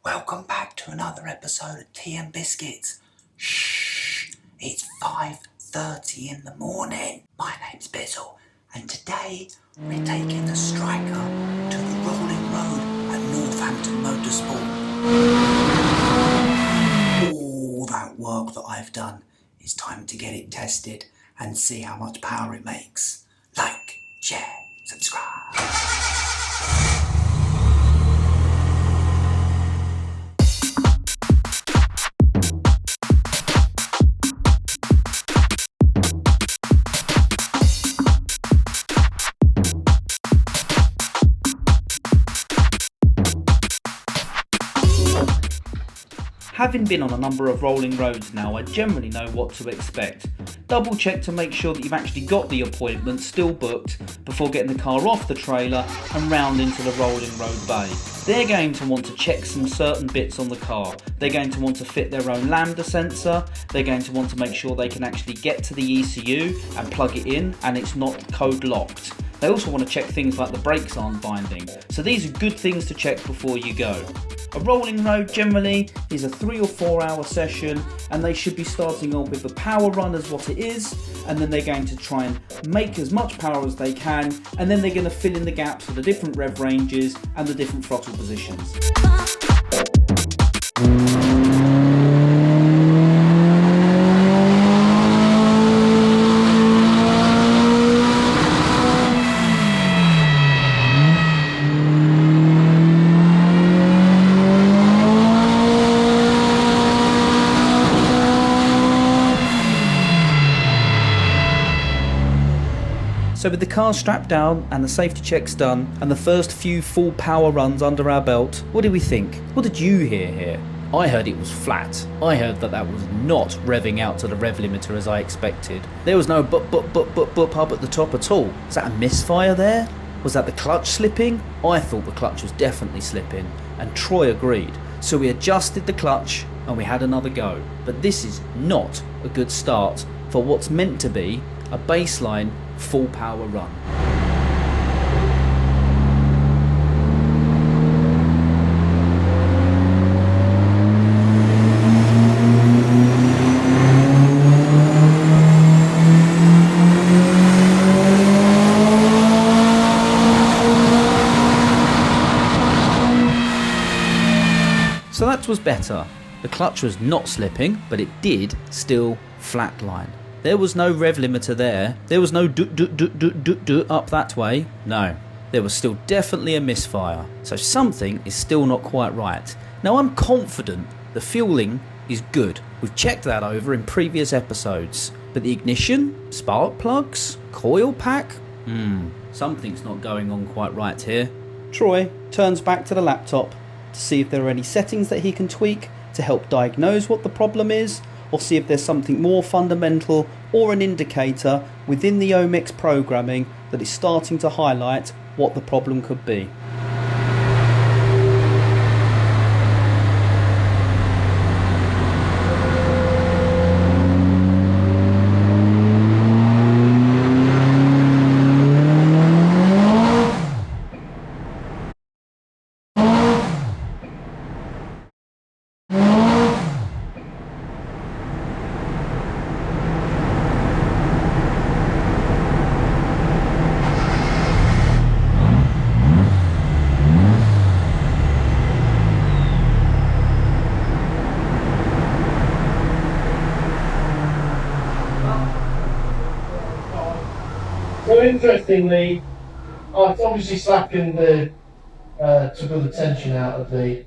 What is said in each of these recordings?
Welcome back to another episode of Tea and Bizz-Kits. Shh, it's 5:30 in the morning. My name's Bizzle, and today we're taking the Striker to the rolling road at Northampton Motorsport. All that work that I've done, it's time to get it tested and see how much power it makes. Like, share, subscribe. Having been on a number of rolling roads now, I generally know what to expect. Double check to make sure that you've actually got the appointment still booked before getting the car off the trailer and round into the rolling road bay. They're going to want to check some certain bits on the car. They're going to want to fit their own lambda sensor. They're going to want to make sure they can actually get to the ECU and plug it in and it's not code locked. They also want to check things like the brakes aren't binding. So these are good things to check before you go. A rolling road generally is a 3 or 4 hour session, and they should be starting off with the power run as what it is, and then they're going to try and make as much power as they can, and then they're going to fill in the gaps for the different rev ranges and the different throttle positions. So with the car strapped down and the safety checks done and the first few full power runs under our belt, what did we think? What did you hear here? I heard it was flat. I heard that was not revving out to the rev limiter as I expected. There was no bup up at the top at all. Was that a misfire there? Was that the clutch slipping? I thought the clutch was definitely slipping, and Troy agreed. So we adjusted the clutch and we had another go. But this is not a good start for what's meant to be a baseline full power run. So that was better. The clutch was not slipping, but it did still flatline. There was no rev limiter there. There was no do up that way. No, there was still definitely a misfire. So something is still not quite right. Now I'm confident the fueling is good. We've checked that over in previous episodes. But the ignition, spark plugs, coil pack, something's not going on quite right here. Troy turns back to the laptop to see if there are any settings that he can tweak to help diagnose what the problem is, or see if there's something more fundamental or an indicator within the Omex programming that is starting to highlight what the problem could be. So interestingly, I've obviously slackened took all the tension out of the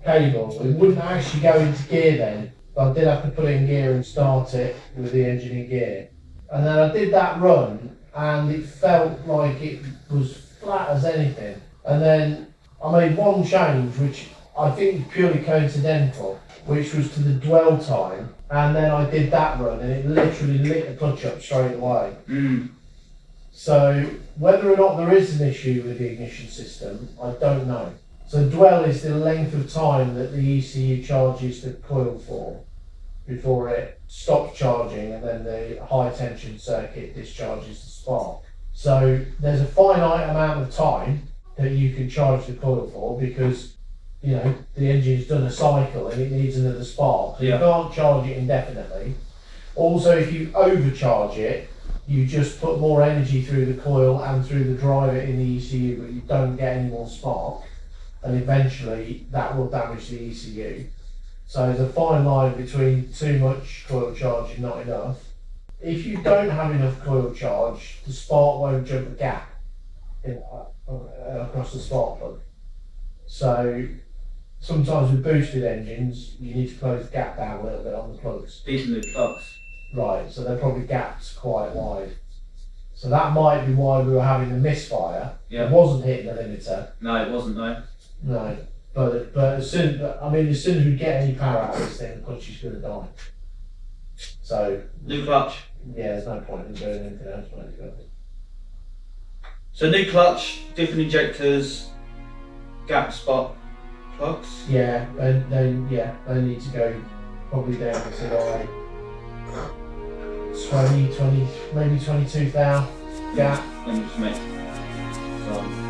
cable. It wouldn't actually go into gear then, but I did have to put it in gear and start it with the engine in gear. And then I did that run and it felt like it was flat as anything. And then I made one change, which I think was purely coincidental, which was to the dwell time. And then I did that run and it literally lit the clutch up straight away. So whether or not there is an issue with the ignition system, I don't know. So dwell is the length of time that the ECU charges the coil for before it stops charging, and then the high tension circuit discharges the spark. So there's a finite amount of time that you can charge the coil for, because you know, the engine's done a cycle and it needs another spark. So you can't charge it indefinitely. Also, if you overcharge it, you just put more energy through the coil and through the driver in the ECU, but you don't get any more spark, and eventually that will damage the ECU. So there's a fine line between too much coil charge and not enough. If you don't have enough coil charge, the spark won't jump a gap across the spark plug. So sometimes with boosted engines, you need to close the gap down a little bit on the plugs. These are new plugs. Right, so they're probably gaps quite wide. So that might be why we were having the misfire. Yeah. It wasn't hitting the limiter. No, it wasn't though. No, but as soon as we get any power out of this thing, the clutch is going to die. So New clutch. yeah, there's no point in doing anything else, mate. So new clutch, different injectors, gap spot plugs. Yeah, and they need to go probably down to like 20, maybe 22,000 gap. Let me just make some.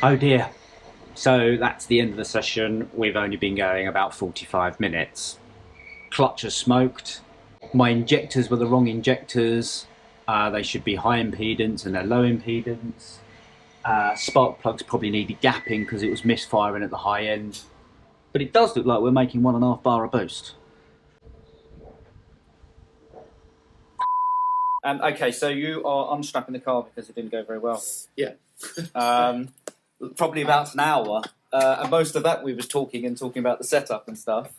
Oh dear. So that's the end of the session. We've only been going about 45 minutes. Clutch has smoked. My injectors were the wrong injectors. They should be high impedance and they're low impedance. Spark plugs probably needed gapping because it was misfiring at the high end. But it does look like we're making 1.5 bar a boost. Okay, so you are unstrapping the car because it didn't go very well. Yeah. Probably about an hour, and most of that we was talking about the setup and stuff.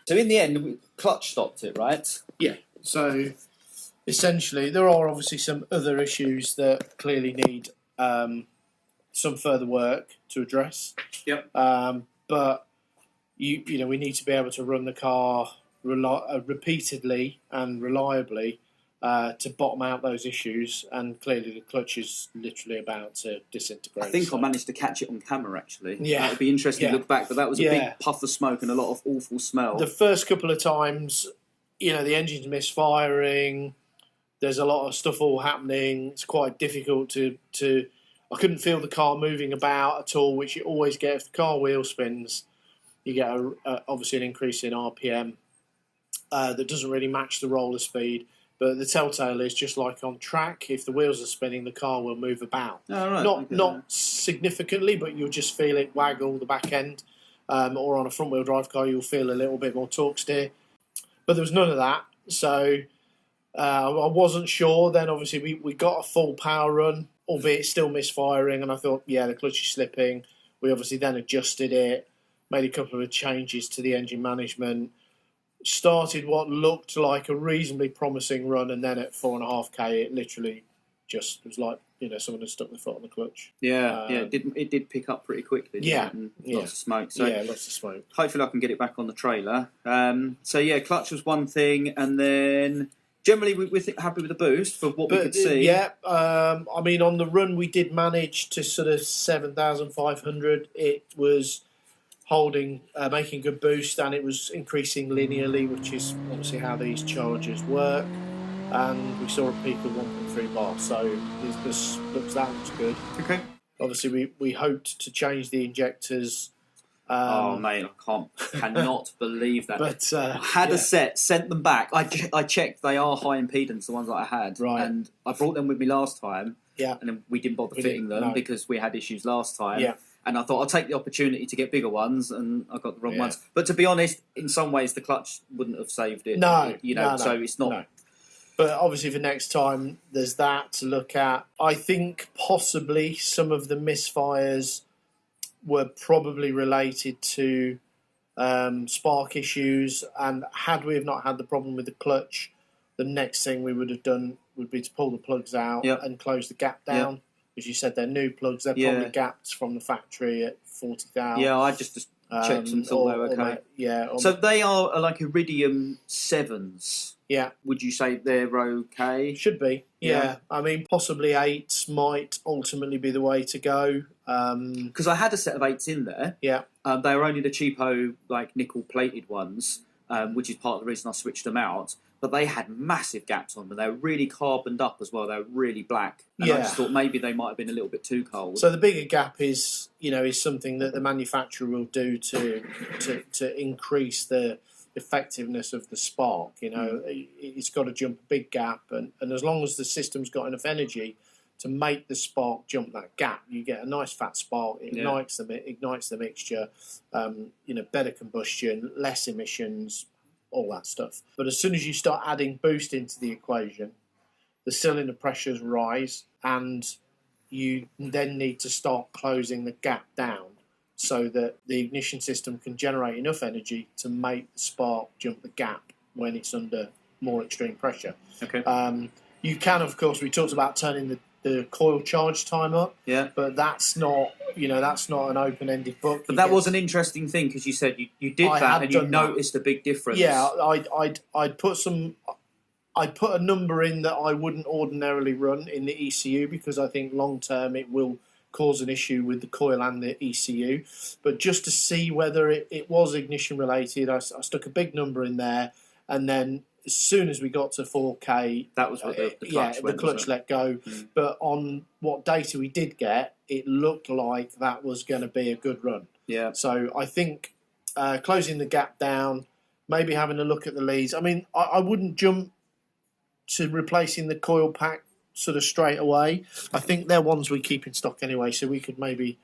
So in the end, clutch stopped it, right? Yeah. So essentially, there are obviously some other issues that clearly need some further work to address. Yep. But you know, we need to be able to run the car repeatedly and reliably to bottom out those issues, and clearly the clutch is literally about to disintegrate. I think I managed to catch it on camera actually. Yeah. It'd be interesting to look back, but that was a Yeah. big puff of smoke and a lot of awful smell. The first couple of times, you know, the engine's misfiring, there's a lot of stuff all happening, it's quite difficult to I couldn't feel the car moving about at all, which you always get if the car wheel spins. You get obviously an increase in RPM that doesn't really match the roller speed. But the telltale is just like on track, if the wheels are spinning, the car will move about. Oh, right. Not significantly, but you'll just feel it waggle the back end. Or on a front-wheel drive car, you'll feel a little bit more torque steer. But there was none of that. So I wasn't sure. Then obviously we got a full power run, albeit still misfiring. And I thought, yeah, the clutch is slipping. We obviously then adjusted it, made a couple of changes to the engine management. Started what looked like a reasonably promising run, and then at 4.5k, it literally just was like, you know, someone had stuck their foot on the clutch. Yeah, it did pick up pretty quickly. Yeah, and lots of smoke. So yeah, lots of smoke. Hopefully, I can get it back on the trailer. So yeah, clutch was one thing, and then generally we're happy with the boost for what we could see. Yeah, I mean, on the run we did manage to sort of 7,500. It was holding, making good boost, and it was increasing linearly, which is obviously how these chargers work. And we saw a peak of 1.3 bar, so this looks good. Okay. Obviously, we hoped to change the injectors. Oh mate, I cannot believe that. But I had a set, sent them back. I checked; they are high impedance, the ones that I had, right. And I brought them with me last time. Yeah. And then we didn't bother fitting them because we had issues last time. Yeah. And I thought I'll take the opportunity to get bigger ones, and I got the wrong ones. But to be honest, in some ways, the clutch wouldn't have saved it. No, you know, so it's not. No. But obviously, for next time, there's that to look at. I think possibly some of the misfires were probably related to spark issues, and had we have not had the problem with the clutch, the next thing we would have done would be to pull the plugs out Yep. and close the gap down. As you said, they're new plugs. They're probably gapped from the factory at 40 thou. Yeah, I just checked and thought they were okay. So they are like Iridium 7s. Yeah. Would you say they're okay? Should be. Yeah. I mean, possibly 8s might ultimately be the way to go. Because I had a set of 8s in there. Yeah. They were only the cheapo, like nickel-plated ones, which is part of the reason I switched them out. But they had massive gaps on them. They were really carboned up as well. They were really black. And I just thought maybe they might have been a little bit too cold. So the bigger gap is, is something that the manufacturer will do to increase the effectiveness of the spark. It's got to jump a big gap, and as long as the system's got enough energy to make the spark jump that gap, you get a nice fat spark. It ignites the mixture. Better combustion, less emissions, all that stuff. But as soon as you start adding boost into the equation, the cylinder pressures rise, and you then need to start closing the gap down so that the ignition system can generate enough energy to make the spark jump the gap when it's under more extreme pressure. Okay. You can, of course, we talked about turning the coil charge time up. Yeah. But that's not an open-ended book. But that was an interesting thing, because you said you did that and you noticed a big difference. Yeah, I'd put a number in that I wouldn't ordinarily run in the ECU, because I think long-term it will cause an issue with the coil and the ECU. But just to see whether it was ignition-related, I stuck a big number in there, and then as soon as we got to 4K, that was what the clutch went, the clutch let go. But on what data we did get, it looked like that was going to be a good run. Yeah. So I think closing the gap down, maybe having a look at the leads. I mean, I wouldn't jump to replacing the coil pack sort of straight away. I think they're ones we keep in stock anyway, so we could maybe,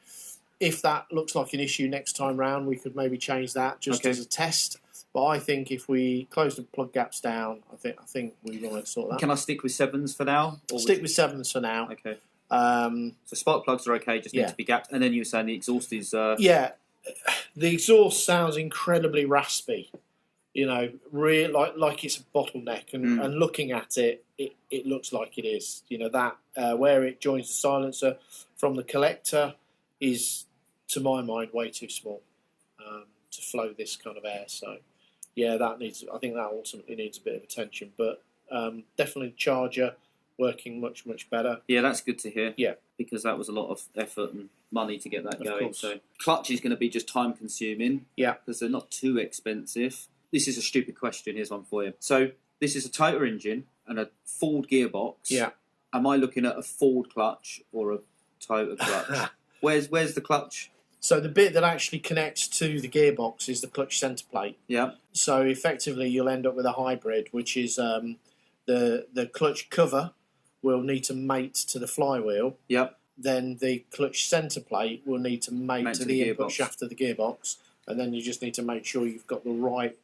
if that looks like an issue next time round, we could maybe change that just as a test. But I think if we close the plug gaps down, I think we might sort that. Can I stick with 7s for now? Or stick with 7s for now. Okay. So spark plugs are okay, just need to be gapped. And then you were saying the exhaust is... Yeah, the exhaust sounds incredibly raspy. Really like it's a bottleneck. And looking at it, it looks like it is. That where it joins the silencer from the collector is, to my mind, way too small to flow this kind of air. So... yeah, I think that ultimately needs a bit of attention, but definitely charger working much, much better. Yeah, that's good to hear. Yeah. Because that was a lot of effort and money to get that going. Course. So clutch is going to be just time consuming. Yeah. Because they're not too expensive. This is a stupid question. Here's one for you. So this is a Toyota engine and a Ford gearbox. Yeah. Am I looking at a Ford clutch or a Toyota clutch? Where's the clutch? So the bit that actually connects to the gearbox is the clutch centre plate. Yeah. So effectively you'll end up with a hybrid, which is the clutch cover will need to mate to the flywheel. Yep. Then the clutch centre plate will need to mate to the input shaft of the gearbox. And then you just need to make sure you've got the right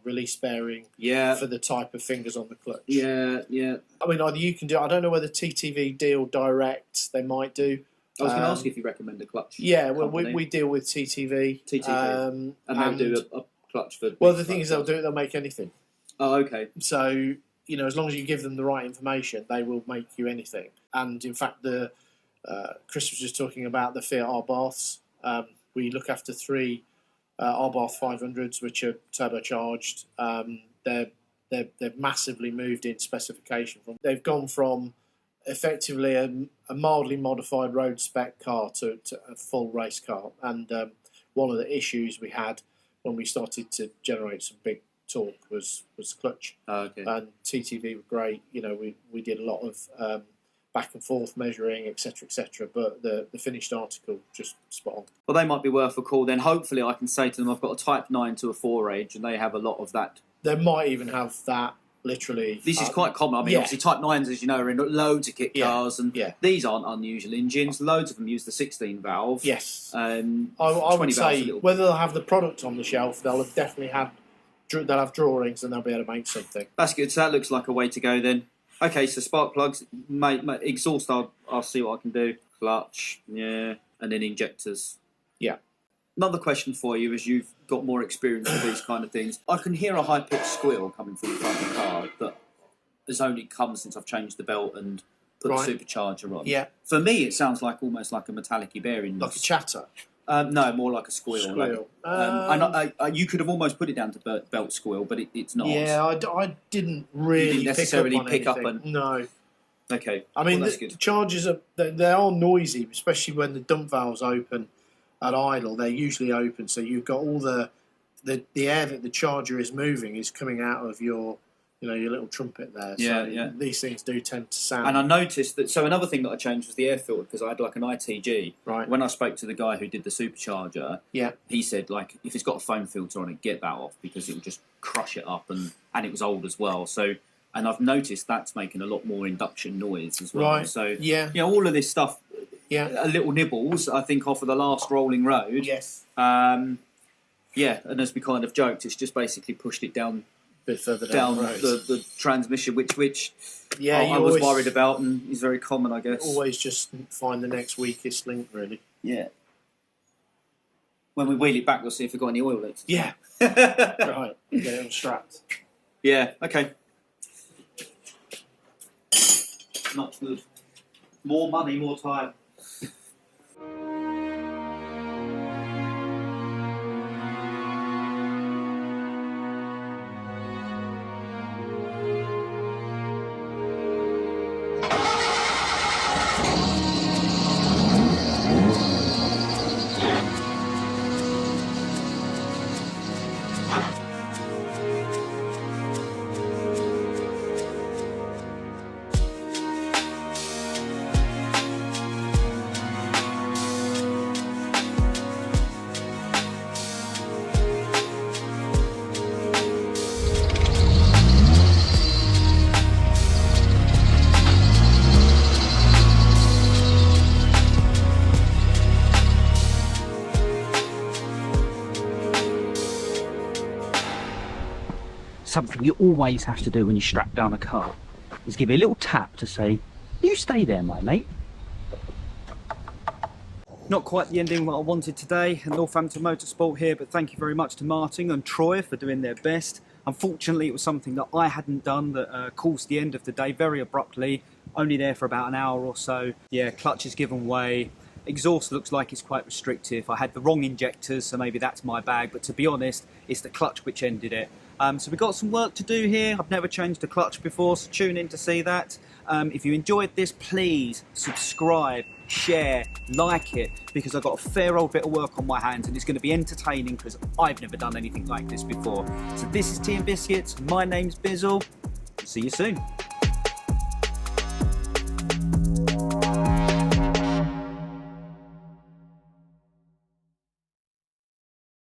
release bearing for the type of fingers on the clutch. Yeah, yeah. I mean, either you can do... I don't know whether TTV deal direct, they might do. I was going to ask if you recommend a clutch. Yeah, well, we deal with TTV. TTV. And they'll do a clutch for... Well, the thing is, they'll make anything. Oh, okay. So, as long as you give them the right information, they will make you anything. And in fact, Chris was just talking about the Fiat R-Baths. We look after 3 R-Bath 500s, which are turbocharged. They've massively moved in specification. They've gone from effectively a mildly modified road spec car to a full race car. And one of the issues we had when we started to generate some big torque was the clutch. Oh, okay. And TTV were great. We did a lot of back and forth measuring, etc., but the finished article just spot on. Well, they might be worth a call then. Hopefully I can say to them I've got a Type 9 to a 4 age and they have a lot of that. They might even have that. Literally, this is quite common. I mean, obviously, Type 9s, as you know, are in loads of kit cars, and these aren't unusual engines. Loads of them use the 16 valve. Yes, I would say whether they'll have the product on the shelf, they'll have definitely they'll have drawings, and they'll be able to make something. That's good. So that looks like a way to go then. Okay, so spark plugs, exhaust. I'll see what I can do. Clutch, and then injectors. Yeah. Another question for you, as you've got more experience with these kind of things. I can hear a high-pitched squeal coming from the front of the car, but has only come since I've changed the belt and put the supercharger on. Yeah. For me, it sounds like almost like a metallic-y bearing. Like a chatter. No, more like a squeal. You could have almost put it down to belt squeal, but it's not. Yeah, I didn't really necessarily pick up and no. Okay. I mean, well, the chargers they are noisy, especially when the dump valves open at idle. They're usually open, so you've got all the air that the charger is moving is coming out of your your little trumpet there. Yeah, so yeah. These things do tend to sound. And I noticed that. So another thing that I changed was the air filter, because I had like an ITG. Right. When I spoke to the guy who did the supercharger, yeah, he said like if it's got a foam filter on it, get that off because it will just crush it up, and it was old as well. So. And I've noticed that's making a lot more induction noise as well. Right. So yeah, all of this stuff, yeah, little nibbles. I think off of the last rolling road. Yes. And as we kind of joked, it's just basically pushed it down. Bit further down the transmission, which yeah, I was worried about, and is very common, I guess. Always just find the next weakest link, really. Yeah. When we wheel it back, we'll see if we've got any oil leaks. Yeah. Right. Get it unstrapped. Yeah. Okay. Not good. More money, more time. Something you always have to do when you strap down a car is give it a little tap to say, you stay there, my mate. Not quite the ending what I wanted today at Northampton Motorsport here, but thank you very much to Martin and Troy for doing their best. Unfortunately, it was something that I hadn't done that caused the end of the day very abruptly, only there for about an hour or so. Yeah, clutch has given way. Exhaust looks like it's quite restrictive. I had the wrong injectors, so maybe that's my bag, but to be honest, it's the clutch which ended it. So we've got some work to do here. I've never changed a clutch before, so tune in to see that. If you enjoyed this, please subscribe, share, like it, because I've got a fair old bit of work on my hands and it's going to be entertaining because I've never done anything like this before. So this is Tea and Biscuits. My name's Bizzle. See you soon.